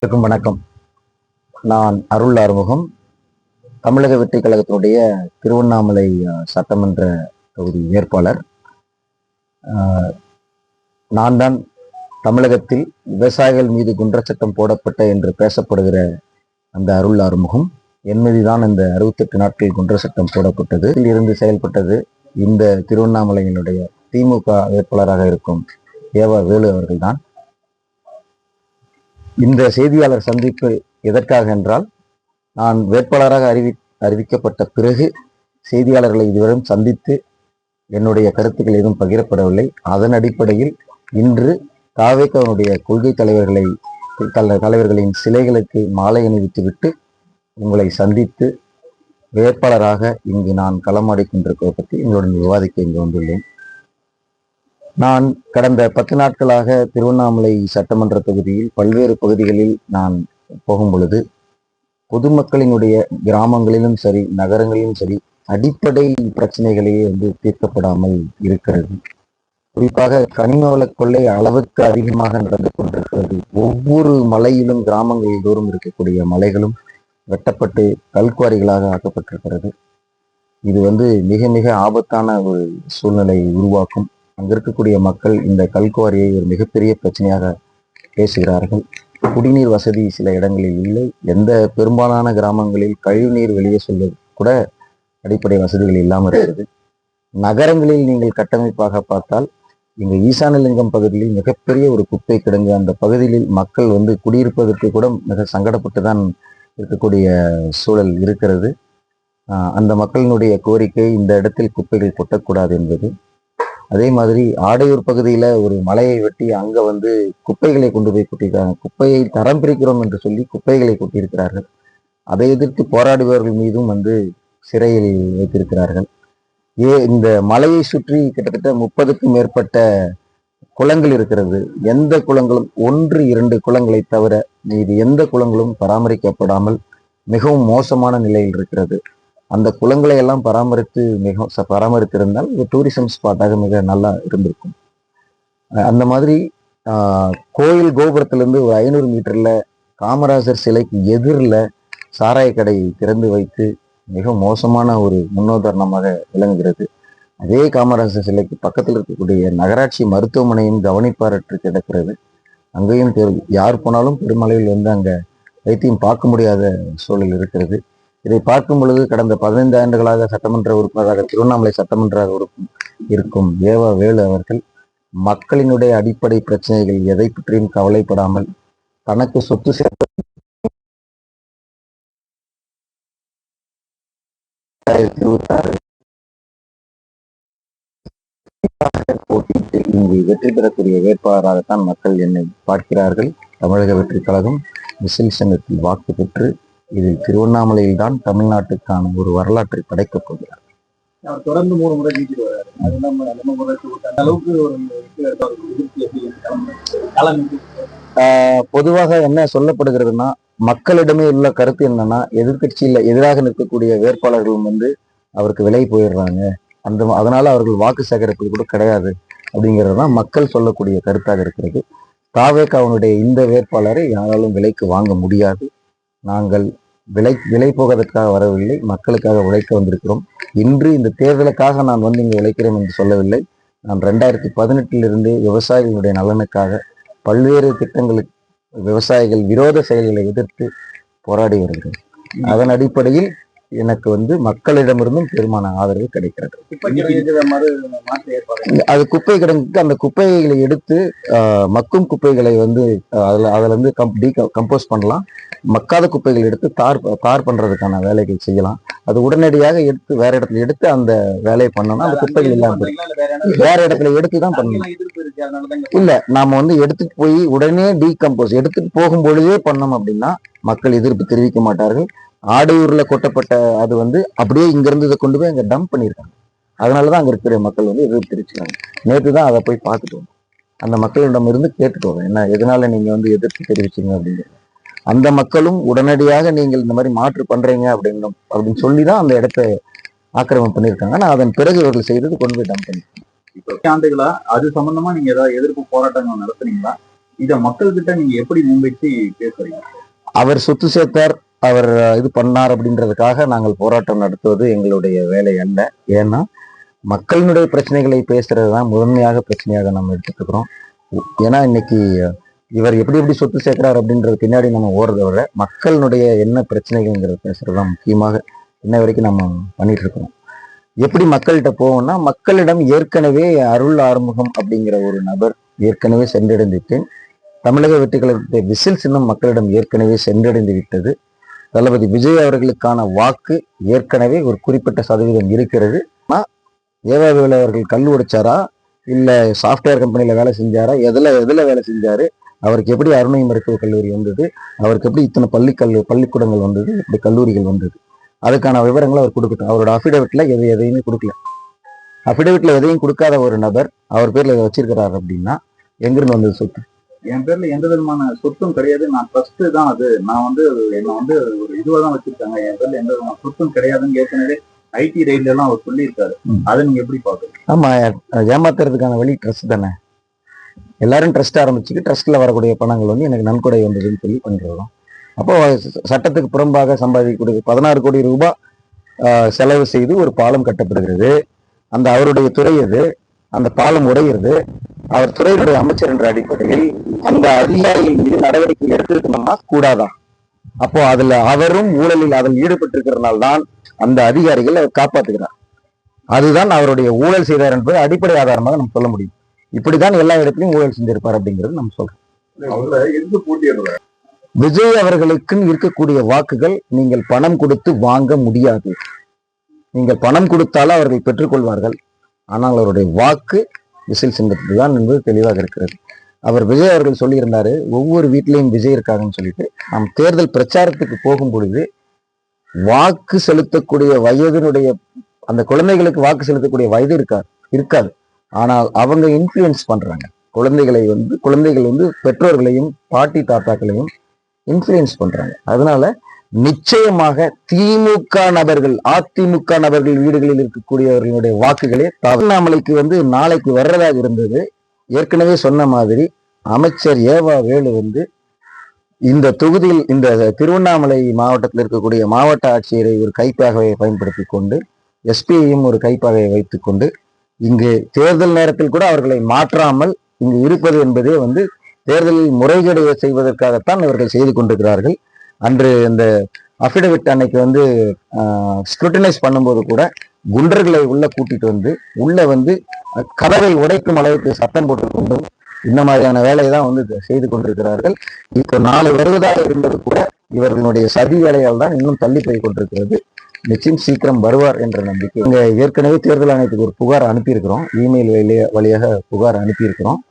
அனைவருக்கும் வணக்கம். நான் அருள் ஆறுமுகம், தமிழக வெற்றி கழகத்தினுடைய திருவண்ணாமலை சட்டமன்ற தொகுதி வேட்பாளர். நான் தான் தமிழகத்தில் விவசாயிகள் மீது குற்றச்சட்டம் போடப்பட்ட என்று பேசப்படுகிற அந்த அருள் ஆறுமுகம். என் மீதுதான் இந்த 68 நாட்கள் குற்றச்சட்டம் போடப்பட்டது. இருந்து செயல்பட்டது இந்த திருவண்ணாமலையினுடைய திமுக வேட்பாளராக இருக்கும் ஏவா வேலு அவர்கள்தான். இந்த செய்தியாளர் சந்திப்பு எதற்காக என்றால், நான் வேட்பாளராக அறிவிக்கப்பட்ட பிறகு செய்தியாளர்களை இதுவரை சந்தித்து என்னுடைய கருத்துக்கள் எதுவும் பகிரப்படவில்லை. அதன் அடிப்படையில் இன்று தாவேக்காவினுடைய கொள்கை தலைவர்களின் சிலைகளுக்கு மாலை அணிவித்துவிட்டு உங்களை சந்தித்து வேட்பாளராக இங்கு நான் களமாடிக்கொண்டிருப்பதை பற்றி எங்களுடன் விவாதிக்க இங்கு வந்துள்ளேன். நான் கடந்த 10 நாட்களாக திருவண்ணாமலை சட்டமன்ற தொகுதியில் பல்வேறு பகுதிகளில் நான் போகும் பொழுது பொதுமக்களினுடைய கிராமங்களிலும் சரி நகரங்களிலும் சரி அடிப்படை பிரச்சனைகளையே தீர்க்கப்படாமல் இருக்கிறது. குறிப்பாக கனிம வள கொள்ளை அளவுக்கு அதிகமாக நடந்து கொண்டிருக்கிறது. ஒவ்வொரு மலையிலும் கிராமங்களில் தோறும் இருக்கக்கூடிய மலைகளும் வெட்டப்பட்டு கல்குவாரிகளாக ஆக்கப்பட்டிருக்கிறது. இது மிக மிக ஆபத்தான ஒரு சூழ்நிலையை உருவாக்கும். அங்க இருக்கக்கூடிய மக்கள் இந்த கல்குவாரியை ஒரு மிகப்பெரிய பிரச்சனையாக பேசுகிறார்கள். குடிநீர் வசதி சில இடங்களில் இல்லை. பெரும்பாலான கிராமங்களில் கழிவுநீர் வெளியே சொல்வது கூட அடிப்படை வசதிகள் இல்லாமல் இருக்கிறது. நகரங்களில் நீங்கள் கட்டமைப்பாக பார்த்தால் இங்க ஈசானலிங்கம் பகுதியில் மிகப்பெரிய ஒரு குப்பை கிடங்கு. அந்த பகுதியில் மக்கள் குடியிருப்பதற்கு கூட மிக சங்கடப்பட்டு தான் இருக்கக்கூடிய சூழல் இருக்கிறது. அந்த மக்களினுடைய கோரிக்கை இந்த இடத்தில் குப்பைகள் கொட்டக்கூடாது என்பது. அதே மாதிரி ஆடையூர் பகுதியில ஒரு மலையை வெட்டி அங்க குப்பைகளை கொண்டு போய் கொட்டியிருக்காங்க. குப்பையை தரம் பிரிக்கிறோம் என்று சொல்லி குப்பைகளை கொட்டியிருக்கிறார்கள். அதை எதிர்த்து போராடுபவர்கள் மீதும் சிறையில் வைத்திருக்கிறார்கள். இந்த மலையை சுற்றி கிட்டத்தட்ட 30க்கும் மேற்பட்ட குளங்கள் இருக்கிறது. எந்த குளங்களும் 1-2 குளங்களை தவிர மீது எந்த குளங்களும் பராமரிக்கப்படாமல் மிகவும் மோசமான நிலையில் இருக்கிறது. அந்த குளங்களை எல்லாம் பராமரித்திருந்தால் ஒரு டூரிசம் ஸ்பாட்டாக மிக நல்லா இருந்திருக்கும். அந்த மாதிரி கோயில் கோபுரத்திலிருந்து ஒரு 500 மீட்டர்ல காமராஜர் சிலைக்கு எதிரில் சாராய கடையை திறந்து வைத்து மிக மோசமான ஒரு முன்னுதாரணமாக விளங்குகிறது. அதே காமராஜர் சிலைக்கு பக்கத்தில் இருக்கக்கூடிய நகராட்சி மருத்துவமனையும் கவனிப்பாரற்று கிடக்கிறது. அங்கேயும் யார் போனாலும் பெருமளவில் அங்க வைத்தியம் பார்க்க முடியாத சூழல் இருக்கிறது. இதை பார்க்கும் பொழுது கடந்த 15 ஆண்டுகளாக சட்டமன்ற உறுப்பினராக திருவண்ணாமலை சட்டமன்ற இருக்கும் ஏவா வேலு அவர்கள் மக்களினுடைய அடிப்படை பிரச்சனைகள் எதை பற்றியும் கவலைப்படாமல் தனக்கு சொத்து சேர்த்து போட்டியிட்டு இங்கு வெற்றி பெறக்கூடிய வேட்பாளராகத்தான் மக்கள் என்னை பார்க்கிறார்கள். தமிழக வெற்றி கழகம் விசில் சின்னத்தில் வாக்கு பெற்று இதில் திருவண்ணாமலையில் தான் தமிழ்நாட்டுக்கான ஒரு வரலாற்றை படைக்கப் போகிறார். தொடர்ந்து 3 முறை பொதுவாக என்ன சொல்லப்படுகிறதுனா, மக்களிடமே உள்ள கருத்து என்னன்னா, எதிர்கட்சியில எதிராக நிற்கக்கூடிய வேட்பாளர்கள் அவருக்கு விலை போயிடுறாங்க, அதனால அவர்கள் வாக்கு சேகரிப்பது கூட கிடையாது அப்படிங்கிறதுதான் மக்கள் சொல்லக்கூடிய கருத்தாக இருக்கிறது. தாவேக்காவினுடைய இந்த வேட்பாளரை யாராலும் விலைக்கு வாங்க முடியாது. நாங்கள் விலை போவதற்காக வரவில்லை, மக்களுக்காக உழைக்க வந்திருக்கிறோம். இன்று இந்த தேர்தலுக்காக நான் இங்கு உழைக்கிறேன் என்று சொல்லவில்லை. நான் 2018 விவசாயிகளுடைய நலனுக்காக பல்வேறு திட்டங்களுக்கு விவசாயிகள் விரோத செயல்களை எதிர்த்து போராடி வருகிறேன். அதன் அடிப்படையில் எனக்கு மக்களிடமிருந்தும் பெருமான ஆதரவு கிடைக்கிறது. அது குப்பை கிடங்குக்கு அந்த குப்பைகளை எடுத்து மக்கும் குப்பைகளை அதுல கம்போஸ் பண்ணலாம். மக்காத குப்பைகள் எடுத்து தார் பண்றதுக்கான வேலைகள் செய்யலாம். அது உடனடியாக எடுத்து வேற இடத்துல எடுத்து அந்த வேலையை பண்ணோம்னா அந்த குப்பைகள் இல்லாம வேற இடத்துல எடுத்துதான் பண்ணணும். இல்ல நாம எடுத்துட்டு போய் உடனே டீகம்போஸ் எடுத்துட்டு போகும் பொழுதே பண்ணோம் அப்படின்னா மக்கள் எதிர்ப்பு தெரிவிக்க மாட்டார்கள். ஆடையூர்ல கொட்டப்பட்ட அது அப்படியே இங்க இருந்து இதை கொண்டு போய் அங்க டம்ப் பண்ணியிருக்காங்க. அதனாலதான் அங்க இருக்கிற மக்கள் எதிர்ப்பு தெரிவிச்சுக்காங்க. நேற்று தான் அதை போய் பார்த்துட்டு அந்த மக்களிடம் இருந்து கேட்டுக்கோங்க, என்ன எதனால நீங்க எதிர்ப்பு தெரிவிச்சீங்க அப்படிங்கிறது. அந்த மக்களும் உடனடியாக நீங்கள் இந்த மாதிரி மாற்று பண்றீங்க அப்படின்னு சொல்லிதான் அந்த இடத்தை ஆக்கிரமிப்பு பண்ணியிருக்காங்க. ஆனா அதன் பிறகு இவர்கள் செய்தது கொண்டு போய் டம்ப் பண்ணிருக்காங்க. ஆண்டுகளா அது சம்பந்தமா நீங்க ஏதாவது எதிர்ப்பு போராட்டங்கள் நடத்துறீங்களா? இத மக்கள் கிட்ட நீங்க எப்படி முன்வைச்சு பேசுறீங்க? அவர் சொத்து சேர்த்தார், அவர் இது பண்ணார் அப்படின்றதுக்காக நாங்கள் போராட்டம் நடத்துவது எங்களுடைய வேலை அல்ல. ஏன்னா மக்களினுடைய பிரச்சனைகளை பேசுறது தான் முதன்மையாக பிரச்சனையாக நம்ம எடுத்துட்டு இருக்கிறோம். ஏன்னா இன்னைக்கு இவர் எப்படி எப்படி சொத்து சேர்க்கிறார் அப்படின்றது பின்னாடி நம்ம ஓடுறத விட மக்களினுடைய என்ன பிரச்சனைகள்ங்கிறத பேசுறதுதான் முக்கியமாக இன்ன வரைக்கும் நம்ம பண்ணிட்டு இருக்கோம். எப்படி மக்கள்கிட்ட போவோம்னா, மக்களிடம் ஏற்கனவே அருள் ஆறுமுகம் அப்படிங்கிற ஒரு நபர் ஏற்கனவே சென்றடைந்துவிட்டேன். தமிழக வெற்றிக்கழகத்துடைய விசில் சின்னம் மக்களிடம் ஏற்கனவே சென்றடைந்து விட்டது. தளபதி விஜய் அவர்களுக்கான வாக்கு ஏற்கனவே ஒரு குறிப்பிட்ட சதவீதம் இருக்கிறது. ஏவாவேலு அவர்கள் கல் உடைச்சாரா, இல்ல சாஃப்ட்வேர் கம்பெனில வேலை செஞ்சாரா, எதுல வேலை செஞ்சாரு, அவருக்கு எப்படி அருணை மருத்துவக் கல்லூரி வந்தது, அவருக்கு எப்படி இத்தனை பள்ளிக்கூடங்கள் வந்தது, இப்படி கல்லூரிகள் வந்தது, அதுக்கான விவரங்களை அவர் கொடுக்கட்டும். அவரோட அஃபிடவிட்ல எதையுமே கொடுக்கல. அஃபிடவிட்ல எதையும் கொடுக்காத ஒரு நபர் அவர் பேர்ல இதை வச்சிருக்கிறார் அப்படின்னா எங்கிருந்து வந்தது சொத்து? என் பேர்ல எந்த விதமான சொத்தும் கிடையாது. நான் ட்ரஸ்ட் தான். அது நான் வந்து என்ன வந்து ஒரு இதுவா தான் வச்சிருக்காங்க. என் பேர்ல எந்த விதமான சொத்தும் கிடையாதுன்னு ஏற்கனவே ஐடி ரைட்ல எல்லாம் அவர் சொல்லியிருக்காரு. அதை நீங்க எப்படி பாக்குறீங்க? ஆமா, ஏமாத்துறதுக்கான வழி ட்ரஸ்ட் தானே. எல்லாரும் ட்ரஸ்ட் ஆரம்பிச்சுட்டு ட்ரஸ்ட்ல வரக்கூடிய பணங்கள் வந்து எனக்கு நன்கொடை வந்ததுன்னு சொல்லி பண்ணிடுறோம். அப்போ சட்டத்துக்கு புறம்பாக சம்பாதிக்கக்கூடிய 16 கோடி ரூபாய் செலவு செய்து ஒரு பாலம் கட்டப்படுகிறது. அந்த அவருடைய துறை அது. அந்த பாலம் உடைகிறது. அவர் துறையினுடைய அமைச்சர் என்ற அடிப்படையில் அந்த அதிகாரிகள் மீது நடவடிக்கை எடுத்திருக்கணும்னா கூடாதா? அப்போ அதுல அவரும் ஊழலில் அதில் ஈடுபட்டிருக்கிறதுனால தான் அந்த அதிகாரிகள் அவர் காப்பாற்றுகிறார். அதுதான் அவருடைய ஊழல் செய்தார் என்பது அடிப்படை ஆதாரமாக நம்ம சொல்ல முடியும். இப்படிதான் எல்லா இடத்துலையும் ஊழல் செஞ்சிருப்பார் அப்படிங்கிறது நம்ம சொல்றோம். விஜய் அவர்களுக்கு இருக்கக்கூடிய வாக்குகள் நீங்கள் பணம் கொடுத்து வாங்க முடியாது. நீங்கள் பணம் கொடுத்தாலும் அவர்கள் பெற்றுக்கொள்வார்கள். ஆனால் அவருடைய வாக்கு விசில் சின்னத்துக்கு தான் என்பது தெளிவாக இருக்கிறது. அவர் விஜய் அவர்கள் சொல்லியிருந்தாரு, ஒவ்வொரு வீட்டிலையும் விஜய் இருக்காங்கன்னு சொல்லிட்டு. நாம் தேர்தல் பிரச்சாரத்துக்கு போகும் பொழுது வாக்கு செலுத்தக்கூடிய வயதினுடைய அந்த குழந்தைகளுக்கு வாக்கு செலுத்தக்கூடிய வயது இருக்காது. ஆனால் அவங்க இன்ஃப்ளூயன்ஸ் பண்றாங்க. குழந்தைகள் வந்து பெற்றோர்களையும் பாட்டி தாத்தாக்களையும் இன்ஃப்ளூயன்ஸ் பண்றாங்க. அதனால நிச்சயமாக திமுக நபர்கள், அதிமுக நபர்கள் வீடுகளில் இருக்கக்கூடியவர்களுடைய வாக்குகளே திருவண்ணாமலைக்கு வந்து நாளைக்கு வர்றதாக இருந்தது. ஏற்கனவே சொன்ன மாதிரி அமைச்சர் ஏவாவேலு வந்து இந்த தொகுதியில் இந்த திருவண்ணாமலை மாவட்டத்தில் இருக்கக்கூடிய மாவட்ட ஆட்சியரை ஒரு கைப்பாகையை பயன்படுத்தி கொண்டு, எஸ்பியையும் ஒரு கைப்பாகையை வைத்துக் கொண்டு, இங்கு தேர்தல் நேரத்தில் கூட அவர்களை மாற்றாமல் இங்கு இருப்பது என்பதே வந்து தேர்தலில் முறைகேடு செய்வதற்காகத்தான் இவர்கள் செய்து கொண்டிருக்கிறார்கள். அன்று இந்த அஃபிடவிட் அன்னைக்கு வந்து ஸ்க்ரூட்டனைஸ் பண்ணும்போது கூட குண்டர்களை உள்ள கூட்டிட்டு வந்து உள்ள வந்து கதவை உடைக்கும் அளவுக்கு சத்தம் போட்டுக்கொண்டும் இந்த மாதிரியான வேலையை தான் வந்து செய்து கொண்டிருக்கிறார்கள். இப்போ 4 வருவதாக இருந்தது கூட இவர்களுடைய சதி வேலையால் தான் இன்னும் தள்ளி போய் கொண்டிருக்கிறது. நிச்சயம் சீக்கிரம் வருவார் என்ற நம்பிக்கை. இங்க ஏற்கனவே தேர்தல் ஆணையத்துக்கு ஒரு புகார் அனுப்பியிருக்கிறோம். இமெயில் வழியாக புகார் அனுப்பியிருக்கிறோம்.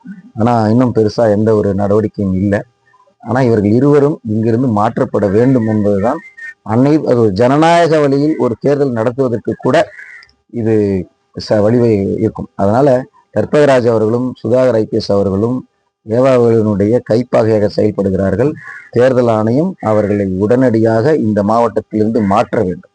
ஆனா இன்னும் பெருசா எந்த ஒரு நடவடிக்கையும் இல்லை. ஆனா இவர்கள் இருவரும் இங்கிருந்து மாற்றப்பட வேண்டும் என்பதுதான் அது ஜனநாயக வழியில் ஒரு தேர்தல் நடத்துவதற்கு கூட இது வழிவகை இருக்கும். அதனால கற்பகராஜ் அவர்களும் சுதாகர் ஐபிஎஸ் அவர்களும் ஏவாவேலுனுடைய கைப்பாகையாக செயல்படுகிறார்கள். தேர்தல் ஆணையம் அவர்களை உடனடியாக இந்த மாவட்டத்திலிருந்து மாற்ற வேண்டும்.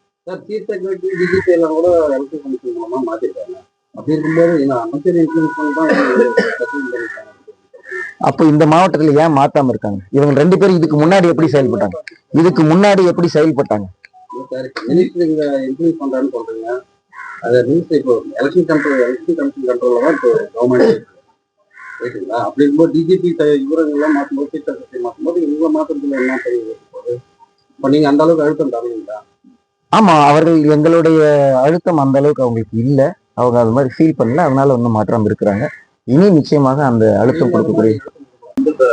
அப்போ இந்த மாவட்டத்துல ஏன் மாத்தாம இருக்காங்க? இவங்க 2 பேரும் இதுக்கு முன்னாடி எப்படி செயல்பட்டாங்க? அப்படி இருக்கும்போது டிஜிபி இவரெல்லாம் மாற்றும்போது இவங்க மாற்றத்துல என்ன போகுது? இப்போ நீங்க அந்த அளவுக்கு அழுத்தம் தரீங்களா? ஆமா, அவர்கள் எங்களுடைய அழுத்தம் அந்த அளவுக்கு அவங்களுக்கு இல்லை. அவங்க அது மாதிரி ஃபீல் பண்ணல. அதனால ஒன்றும் மாற்றாம இருக்கிறாங்க. இனி நிச்சயமாக அந்த அழுத்தம் கொடுக்கக்கூடிய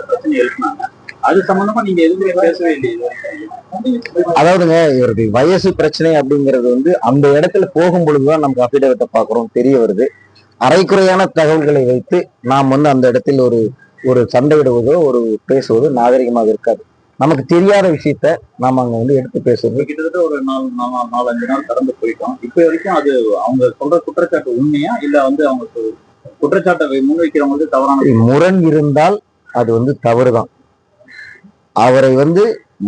பிரச்சனை எழுப்பினாங்க. அது சம்பந்தமா நீங்க எதுவுமே பேசவே இல்லையா? அதாவதுங்க, இவருக்கு வயசு பிரச்சனை அப்படிங்கிறது வந்து அந்த இடத்துல போகும் பொழுதுதான் நமக்கு அபிடேவிட்ட பாக்குறோம், தெரிய வருது. அரைக்குறையான தகவல்களை வைத்து நாம் வந்து அந்த இடத்தில் ஒரு சண்டையிடுவதோ ஒரு பேசுவதோ நாகரிகமாக இருக்காது. நமக்கு தெரியாத விஷயத்த நாம அங்க வந்து எடுத்து பேசுறது. கிட்டத்தட்ட ஒரு 4-5 நாள் கடந்து போயிட்டோம். இப்ப வரைக்கும் அது அவங்க சொல்ற குற்றச்சாட்டு உண்மையா இல்ல வந்து அவங்க குற்றச்சாட்டை முன்வைக்கிறவங்களுக்கு தவறான முரண் இருந்தால் அது வந்து தவறுதான். அவரை வந்து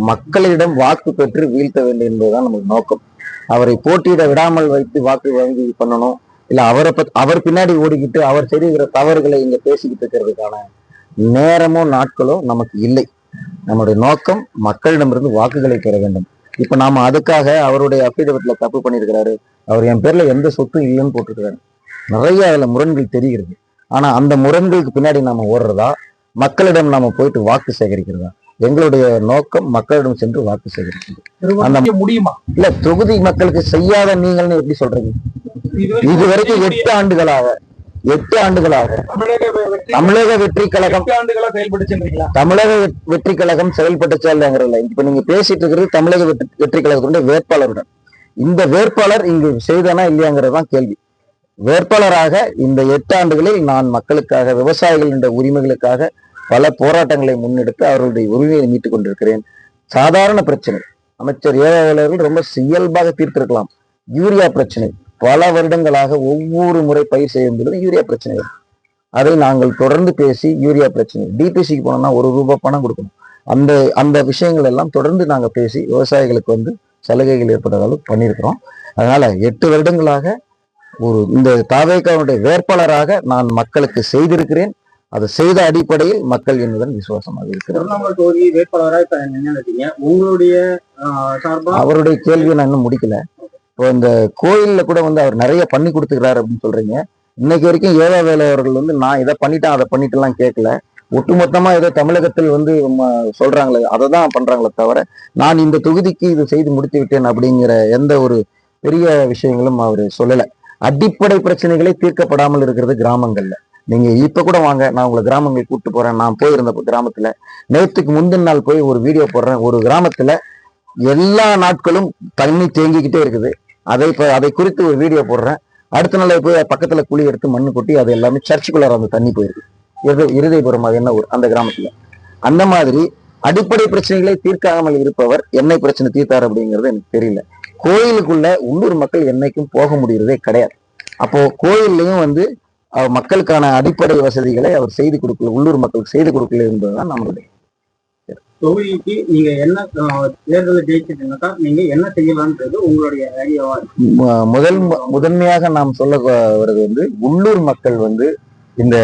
மக்களிடம் வாக்கு பெற்று வீழ்த்த வேண்டும் என்பதுதான் நமக்கு நோக்கம். அவரை போட்டியிட விடாமல் வைத்து வாக்கு வாங்கி பண்ணணும், இல்ல அவர் பின்னாடி ஓடிக்கிட்டு அவர் செய்கிற தவறுகளை இங்க பேசிக்கிட்டு இருக்கிறதுக்கான நேரமோ நாட்களோ நமக்கு இல்லை. நம்முடைய நோக்கம் மக்களிடமிருந்து வாக்குகளை பெற வேண்டும். இப்ப நாம அதுக்காக அவருடைய அஃபிடவிட்ல தப்பு பண்ணியிருக்கிறாரு, அவர் என் பேர்ல எந்த சொத்தும் இல்லைன்னு போட்டிருக்கிறாரு. நிறைய அதுல முரண்கள் தெரிகிறது. ஆனா அந்த முரண்களுக்கு பின்னாடி நாம ஓடுறதா, மக்களிடம் நாம போயிட்டு வாக்கு சேகரிக்கிறதா? எங்களுடைய நோக்கம் மக்களிடம் சென்று வாக்கு சேகரிக்கிறது. அந்த முடியுமா? இல்ல, தொகுதி மக்களுக்கு செய்யாத நீங்கள்னு எப்படி சொல்றீங்க? இது வரைக்கும் 8 ஆண்டுகளாக தமிழக வெற்றி கழகம் செயல்பட்டுச்சா இல்லைங்கிறதுல இப்ப நீங்க பேசிட்டு இருக்கிறது தமிழக வெற்றி கழகத்துடைய வேட்பாளருடன். இந்த வேட்பாளர் இங்கு செய்தானா இல்லையாங்கிறதுதான் கேள்வி. வேட்பாளராக இந்த 8 ஆண்டுகளில் நான் மக்களுக்காக, விவசாயிகளின் உரிமைகளுக்காக பல போராட்டங்களை முன்னெடுத்து அவர்களுடைய உரிமையை மீட்டுக் கொண்டிருக்கிறேன். சாதாரண பிரச்சனை அமைச்சர் ஏவாளர்கள் ரொம்ப இயல்பாக தீர்த்திருக்கலாம். யூரியா பிரச்சனை பல வருடங்களாக ஒவ்வொரு முறை பயிர் செய்யும் பொழுது யூரியா பிரச்சனை வரும். அதை நாங்கள் தொடர்ந்து பேசி யூரியா பிரச்சனை, டிபிசிக்கு போனோம்னா ₹1 பணம் கொடுக்கணும். அந்த விஷயங்கள் எல்லாம் தொடர்ந்து நாங்க பேசி விவசாயிகளுக்கு சலுகைகள் ஏற்படுறதாலும் பண்ணியிருக்கிறோம். அதனால 8 வருடங்களாக இந்த தாவேகாவுடைய வேட்பாளராக நான் மக்களுக்கு செய்திருக்கிறேன். அதை செய்த அடிப்படையில் மக்கள் என்னுடன் விசுவாசமாக இருக்கிறார். உங்களுடைய சார்பா அவருடைய கேள்வியை நான் இன்னும் முடிக்கல. இப்போ இந்த கோயில்ல கூட அவர் நிறைய பண்ணி கொடுத்துக்கிறாரு அப்படின்னு சொல்றீங்க. இன்னைக்கு வரைக்கும் ஏவா வேலை அவர்கள் நான் இதை பண்ணிட்டேன் அதை பண்ணிட்டுலாம் கேட்கல. ஒட்டுமொத்தமா ஏதோ தமிழகத்தில் சொல்றாங்களே அதை தான் பண்றாங்களே தவிர நான் இந்த தொகுதிக்கு இது செய்து முடித்து விட்டேன் அப்படிங்கிற எந்த ஒரு பெரிய விஷயங்களும் அவர் சொல்லலை. அடிப்படை பிரச்சனைகளே தீர்க்கப்படாமல் இருக்கிறது கிராமங்கள்ல. நீங்க இப்ப கூட வாங்க, நான் உங்களை கிராமங்களுக்கு கூப்பிட்டு போறேன். நான் போயிருந்த கிராமத்துல நேற்றுக்கு முந்தின நாள் போய் ஒரு வீடியோ போடுறேன். ஒரு கிராமத்துல எல்லா நாட்களும் தண்ணி தேங்கிக்கிட்டே இருக்குது. அதை குறித்து ஒரு வீடியோ போடுறேன். அடுத்த நாள் போய் பக்கத்துல குழி எடுத்து மண்ணு கொட்டி அது எல்லாமே சர்ச்சுக்குள்ளார அந்த தண்ணி போயிருக்கு. இருதயபுரம் அது என்ன ஊர் அந்த கிராமத்துல. அந்த மாதிரி அடிப்படை பிரச்சனைகளை தீர்க்காமல் இருப்பவர் என்னை பிரச்சனை தீர்த்தார் அப்படிங்கிறது எனக்கு தெரியல. கோயிலுக்குள்ள உள்ளூர் மக்கள் என்னைக்கும் போக முடியறதே கிடையாது. அப்போ கோயில்லையும் மக்களுக்கான அடிப்படை வசதிகளை அவர் செய்து கொடுக்கல, உள்ளூர் மக்களுக்கு செய்து கொடுக்கல என்பதுதான் நம்மளுடைய. தொகுதிக்கு நீங்க என்ன தேர்தலை ஜெயிச்சிட்டீங்கன்னாக்கா நீங்க என்ன செய்யலான்றது உங்களுடைய ஐடியாவா? முதன்மையாக நாம் சொல்ல வருது உள்ளூர் மக்கள் இந்த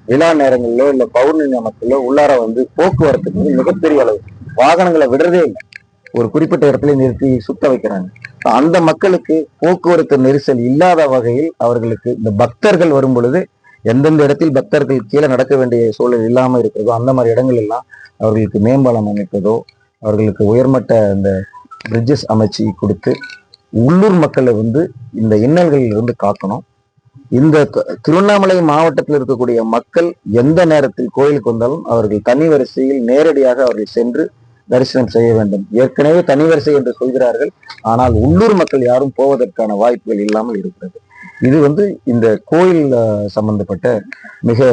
விழா நேரங்களிலோ இல்ல பௌர்ணமி மக்களோ உள்ளார போக்குவரத்துக்கு மிகப்பெரிய அளவு வாகனங்களை விடுறதே இல்லை. ஒரு குறிப்பிட்ட இடத்துல நிறுத்தி சுத்த வைக்கிறாங்க. அந்த மக்களுக்கு போக்குவரத்து நெரிசல் இல்லாத வகையில் அவர்களுக்கு இந்த பக்தர்கள் வரும் பொழுது எந்தெந்த இடத்தில் பக்தர்கள் கீழே நடக்க வேண்டிய சூழல் இல்லாம இருக்கிறதோ அந்த மாதிரி இடங்கள் எல்லாம் அவர்களுக்கு மேம்பாலம் அமைப்பதோ, அவர்களுக்கு உயர்மட்ட இந்த பிரிட்ஜஸ் அமைச்சு கொடுத்து உள்ளூர் மக்களை இந்த இன்னல்களில் இருந்து காக்கணும். இந்த திருவண்ணாமலை மாவட்டத்தில் இருக்கக்கூடிய மக்கள் எந்த நேரத்தில் கோயிலுக்கு வந்தாலும் அவர்கள் தனி வரிசையில் நேரடியாக அவர்கள் சென்று தரிசனம் செய்ய வேண்டும். ஏற்கனவே தனி வரிசை என்று சொல்கிறார்கள், ஆனால் உள்ளூர் மக்கள் யாரும் போவதற்கான வாய்ப்புகள் இல்லாமல் இருக்கிறது. இது இந்த கோயில் சம்பந்தப்பட்ட மிக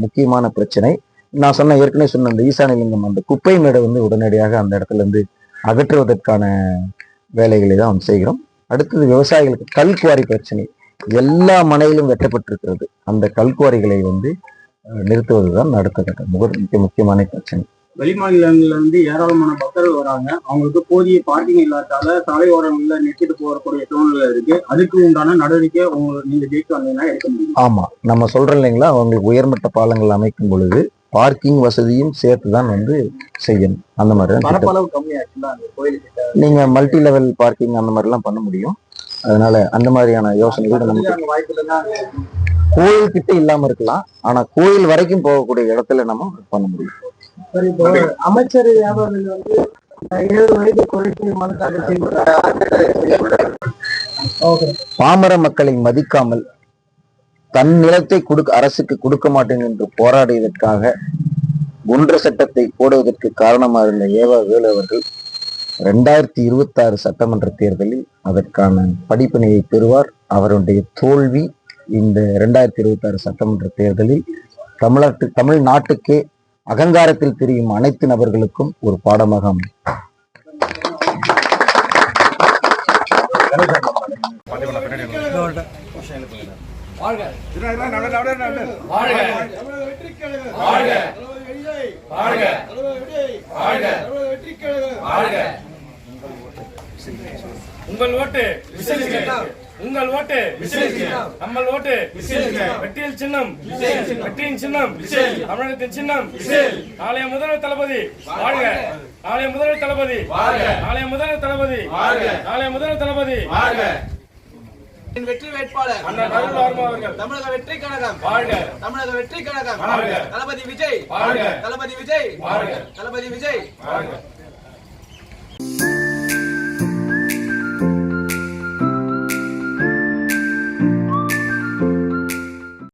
முக்கியமான பிரச்சனை. நான் ஏற்கனவே சொன்ன அந்த ஈசானிலிங்கம் அந்த குப்பை மேடை உடனடியாக அந்த இடத்துல இருந்து அகற்றுவதற்கான வேலைகளை தான் செய்கிறோம். அடுத்தது விவசாயிகளுக்கு கல்குவாரி பிரச்சனை எல்லா மனையிலும் வெட்டப்பட்டிருக்கிறது. அந்த கல்குவாரிகளை நிறுத்துவதுதான் அடுத்த கட்ட முக்கியமான பிரச்சனை. வெளிமாநிலங்கள்ல ஏராளமான பக்தர்கள் வராங்க. அவங்களுக்கு போதிய பார்க்கிங் இல்லாதால சாலை ஓரங்கள்ல நிறுத்திட்டு போகக்கூடிய சூழ்நிலை இருக்கு. அதுக்கு உண்டான நடவடிக்கை நீங்க ஜெயிச்சு வந்தீங்கன்னா எடுக்க முடியும். ஆமா, நம்ம சொல்றோம் இல்லைங்களா, அவங்களுக்கு உயர்மட்ட பாலங்கள் அமைக்கும் பொழுது பார்க்கிங் வசதியும் சேர்த்துதான் செய்யணும். அந்த மாதிரி பரப்பளவு கம்மியாச்சுன்னா அந்த கோயிலுக்கு நீங்க மல்டி லெவல் பார்க்கிங் அந்த மாதிரி எல்லாம் பண்ண முடியும். அதனால அந்த மாதிரியான யோசனைகள் நமக்கு கோயில் கிட்ட இல்லாம இருக்கலாம், ஆனா கோயில் வரைக்கும் போகக்கூடிய இடத்துல நம்ம பண்ண முடியும். அமைச்சர் வியாபாரிகள் 7 வயது குறைத்து மனு தாக்கல் செய்கிறார். பாமர மக்களை மதிக்காமல் தன் நிலத்தை அரசுக்கு கொடுக்க மாட்டேன் என்று போராடியதற்காக குன்ற சட்டத்தை போடுவதற்கு காரணமாக இருந்த ஏவா வேலு அவர்கள் 2026 சட்டமன்ற தேர்தலில் அதற்கான படிப்பினையை பெறுவார். அவருடைய தோல்வி இந்த 2026 சட்டமன்ற தேர்தலில் தமிழ்நாட்டுக்கே அகங்காரத்தில் தெரியும் அனைத்து நபர்களுக்கும் ஒரு பாடமாக அமையும். உங்கள் ஓட்டு உங்கள் ஓட்டு நம்ம ஓட்டு வெற்றியில் சின்னம் வெற்றியின் சின்னம் தமிழகத்தின் சின்னம் நாளைய முதல்வர் தளபதி வாழ்க நாளைய முதல்வர் தளபதி நாளைய முதல்வர் தளபதி நாளைய முதல்வர் தளபதி வெற்றி வேட்பாளர் அண்ணன் அருள்வர்மா அவர்கள் தமிழக வெற்றி கழகம் வாழ்க தமிழக வெற்றி கழகம் வாழ்க தளபதி விஜய் வாழ்க தளபதி விஜய் வாழ்க தளபதி விஜய் வாழ்க